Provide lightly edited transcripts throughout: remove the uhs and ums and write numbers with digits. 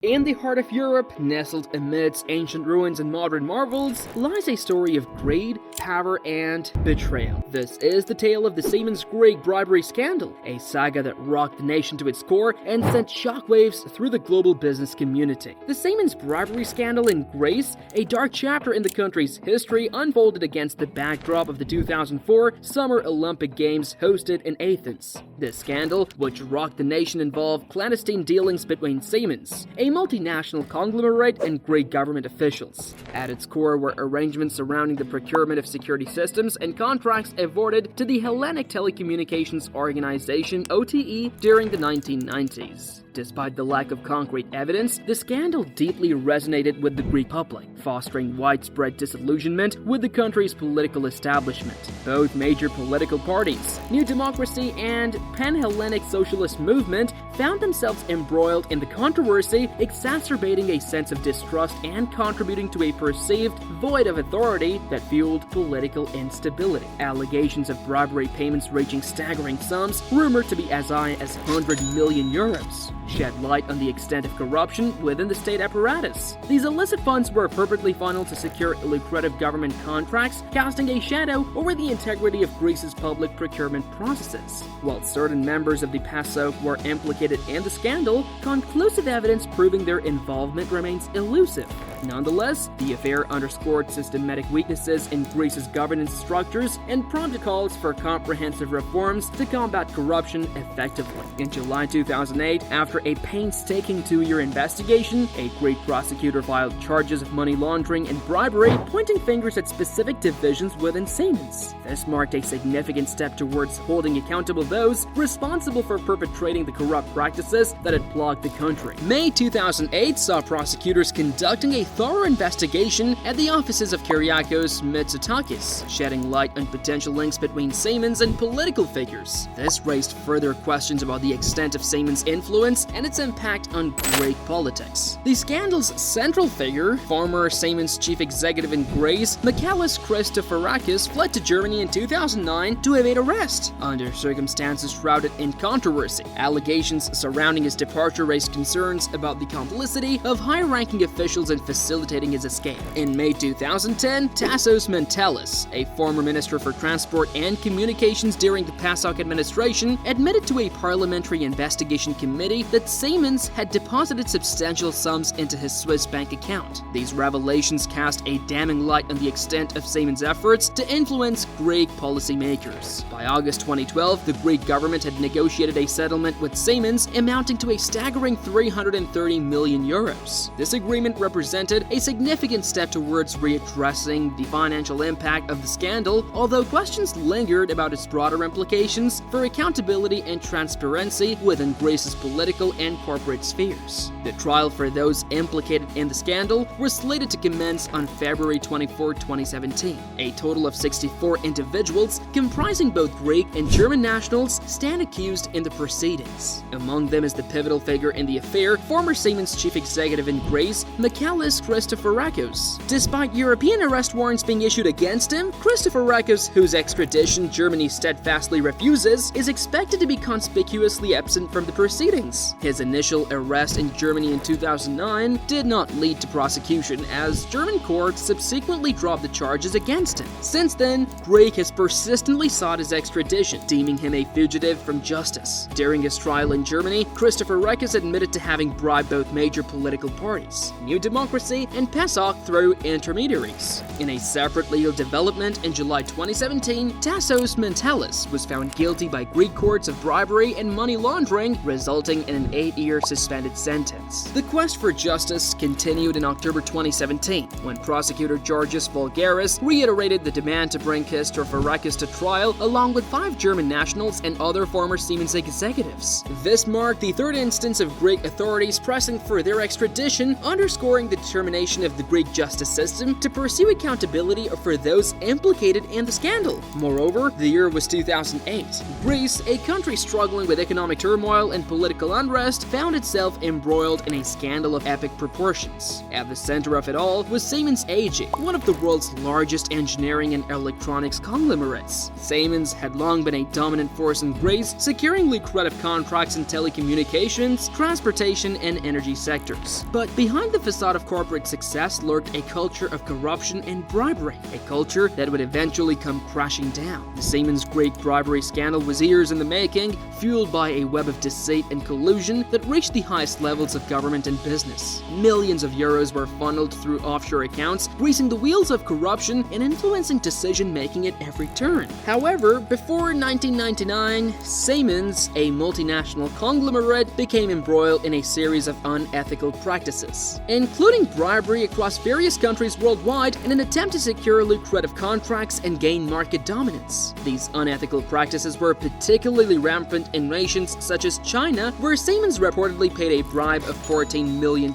In the heart of Europe, nestled amidst ancient ruins and modern marvels, lies a story of greed, power, and betrayal. This is the tale of the Siemens Greek bribery scandal, a saga that rocked the nation to its core and sent shockwaves through the global business community. The Siemens bribery scandal in Greece, a dark chapter in the country's history, unfolded against the backdrop of the 2004 Summer Olympic Games hosted in Athens. This scandal, which rocked the nation, involved clandestine dealings between Siemens, a multinational conglomerate, and Greek government officials. At its core were arrangements surrounding the procurement of security systems and contracts awarded to the Hellenic Telecommunications Organization (OTE) during the 1990s. Despite the lack of concrete evidence, the scandal deeply resonated with the Greek public, fostering widespread disillusionment with the country's political establishment. Both major political parties, New Democracy and Pan-Hellenic Socialist Movement, found themselves embroiled in the controversy, exacerbating a sense of distrust and contributing to a perceived void of authority that fueled political instability. Allegations of bribery payments reaching staggering sums, rumored to be as high as 100 million euros, shed light on the extent of corruption within the state apparatus. These illicit funds were purportedly funneled to secure lucrative government contracts, casting a shadow over the integrity of Greece's public procurement processes. While certain members of the PASOK were implicated in the scandal, conclusive evidence proving their involvement remains elusive. Nonetheless, the affair underscored systematic weaknesses in Greece's governance structures and prompted calls for comprehensive reforms to combat corruption effectively. In July 2008, after a painstaking 2-year investigation, a Greek prosecutor filed charges of money laundering and bribery, pointing fingers at specific divisions within Siemens. This marked a significant step towards holding accountable those responsible for perpetrating the corrupt practices that had plagued the country. May 2008 saw prosecutors conducting a thorough investigation at the offices of Kyriakos Mitsotakis, shedding light on potential links between Siemens and political figures. This raised further questions about the extent of Siemens' influence and its impact on Greek politics. The scandal's central figure, former Siemens chief executive in Greece, Michalis Christoforakis, fled to Germany in 2009 to evade arrest, under circumstances shrouded in controversy. Allegations surrounding his departure raised concerns about the complicity of high-ranking officials in facilitating his escape. In May 2010, Tassos Mantelis, a former minister for transport and communications during the PASOK administration, admitted to a parliamentary investigation committee that Siemens had deposited substantial sums into his Swiss bank account. These revelations cast a damning light on the extent of Siemens' efforts to influence Greek policymakers. By August 2012, the Greek government had negotiated a settlement with Siemens amounting to a staggering 330 million euros. This agreement represented a significant step towards readdressing the financial impact of the scandal, although questions lingered about its broader implications for accountability and transparency within Greece's political and corporate spheres. The trial for those implicated in the scandal was slated to commence on February 24, 2017. A total of 64 individuals, comprising both Greek and German nationals, stand accused in the proceedings. Among them is the pivotal figure in the affair, former Siemens chief executive in Greece, Michalis Christoforakis. Despite European arrest warrants being issued against him, Christoforakis, whose extradition Germany steadfastly refuses, is expected to be conspicuously absent from the proceedings. His initial arrest in Germany in 2009 did not lead to prosecution, as German courts subsequently dropped the charges against him. Since then, Greek has persistently sought his extradition, deeming him a fugitive from justice. During his trial in Germany, Christoforakis admitted to having bribed both major political parties, New Democracy and PASOK, through intermediaries. In a separate legal development in July 2017, Tassos Mantelis was found guilty by Greek courts of bribery and money laundering, resulting in an 8-year suspended sentence. The quest for justice continued in October 2017, when prosecutor Georgios Voulgaris reiterated the demand to bring Christoforakis to trial, along with 5 German nationals and other former Siemens executives. This marked the third instance of Greek authorities pressing for their extradition, underscoring the determination of the Greek justice system to pursue accountability for those implicated in the scandal. Moreover, the year was 2008. Greece, a country struggling with economic turmoil and political unrest, found itself embroiled in a scandal of epic proportions. At the center of it all was Siemens AG, one of the world's largest engineering and electronics conglomerates. Siemens had long been a dominant force in Greece, securing lucrative contracts in telecommunications, transportation, and energy sectors. But behind the facade of corporate success lurked a culture of corruption and bribery, a culture that would eventually come crashing down. The Siemens Greek bribery scandal was years in the making, fueled by a web of deceit and collusion that reached the highest levels of government and business. Millions of euros were funneled through offshore accounts, greasing the wheels of corruption and influencing decision-making at every turn. However, before 1999, Siemens, a multinational conglomerate, became embroiled in a series of unethical practices, including bribery across various countries worldwide in an attempt to secure lucrative contracts and gain market dominance. These unethical practices were particularly rampant in nations such as China, where Siemens reportedly paid a bribe of $14 million,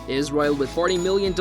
Israel with $40 million,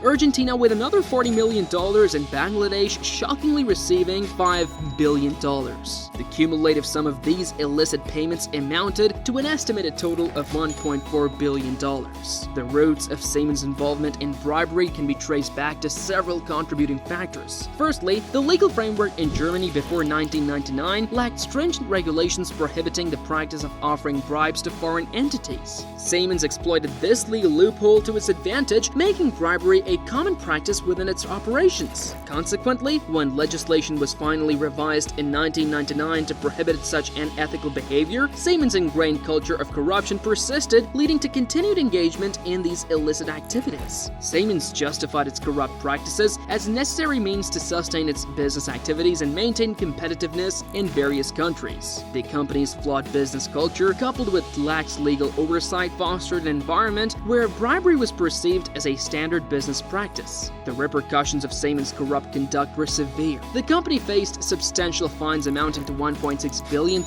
Argentina with another $40 million, and Bangladesh shockingly receiving $5 billion. The cumulative sum of these illicit payments amounted to an estimated total of $1.4 billion. The roots of Siemens' involvement in bribery can be traced back to several contributing factors. Firstly, the legal framework in Germany before 1999 lacked stringent regulations prohibiting the practice of offering bribes to foreign entities. Siemens exploited this legal loophole to its advantage, making bribery a common practice within its operations. Consequently, when legislation was finally revised in 1999 to prohibit such unethical behavior, Siemens' ingrained culture of corruption persisted, leading to continued engagement in these illicit activities. Siemens justified its corrupt practices as necessary means to sustain its business activities and maintain competitiveness in various countries. The company's flawed business culture, coupled with lax legal oversight, fostered an environment where bribery was perceived as a standard business practice. The repercussions of Siemens' corrupt conduct were severe. The company faced substantial fines amounting to $1.6 billion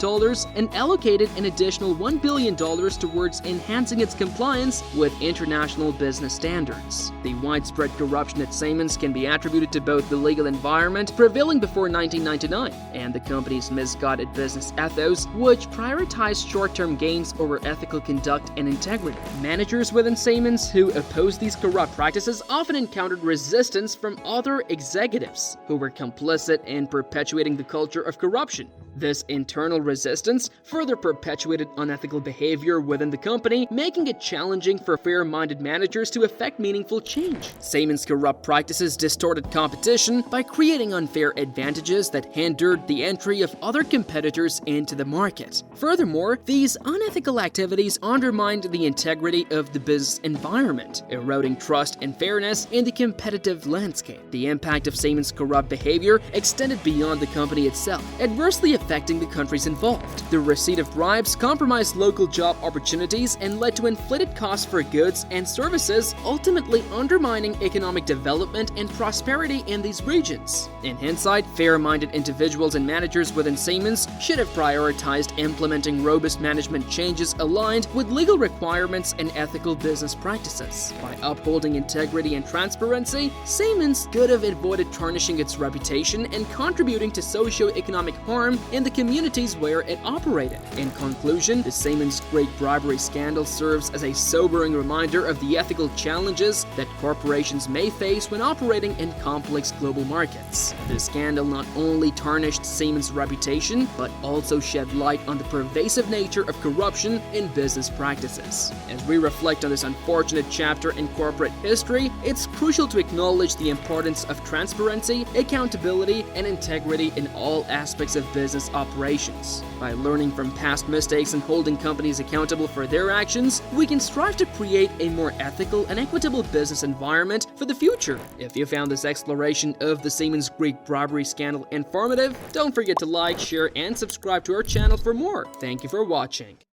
and allocated an additional $1 billion towards enhancing its compliance with international business standards. The widespread corruption at Siemens can be attributed to both the legal environment prevailing before 1999 and the company's misguided business ethos, which prioritized short-term gains over ethical conduct and integrity. Managers within Siemens who opposed these corrupt practices often encountered resistance from other executives who were complicit in perpetuating the culture of corruption. This internal resistance further perpetuated unethical behavior within the company, making it challenging for fair-minded managers to effect meaningful change. Siemens' corrupt practices distorted competition by creating unfair advantages that hindered the entry of other competitors into the market. Furthermore, these unethical activities undermined the integrity of the business environment, eroding trust and fairness in the competitive landscape. The impact of Siemens' corrupt behavior extended beyond the company itself, adversely affecting the countries involved. The receipt of bribes compromised local job opportunities and led to inflated costs for goods and services, ultimately undermining economic development and prosperity in these regions. In hindsight, fair-minded individuals and managers within Siemens should have prioritized implementing robust management changes aligned with legal requirements and ethical business practices. By upholding integrity and transparency, Siemens could have avoided tarnishing its reputation and contributing to socio-economic harm in the communities where it operated. In conclusion, the Siemens Greek bribery scandal serves as a sobering reminder of the ethical challenges that corporations may face when operating in complex global markets. The scandal not only tarnished Siemens' reputation, but also shed light on the pervasive nature of corruption in business practices. As we reflect on this unfortunate chapter in corporate history, it's crucial to acknowledge the importance of transparency, accountability, and integrity in all aspects of business operations. By learning from past mistakes and holding companies accountable for their actions, we can strive to create a more ethical and equitable business environment for the future. If you found this exploration of the Siemens Greek bribery scandal informative, don't forget to like, share, and subscribe to our channel for more. Thank you for watching.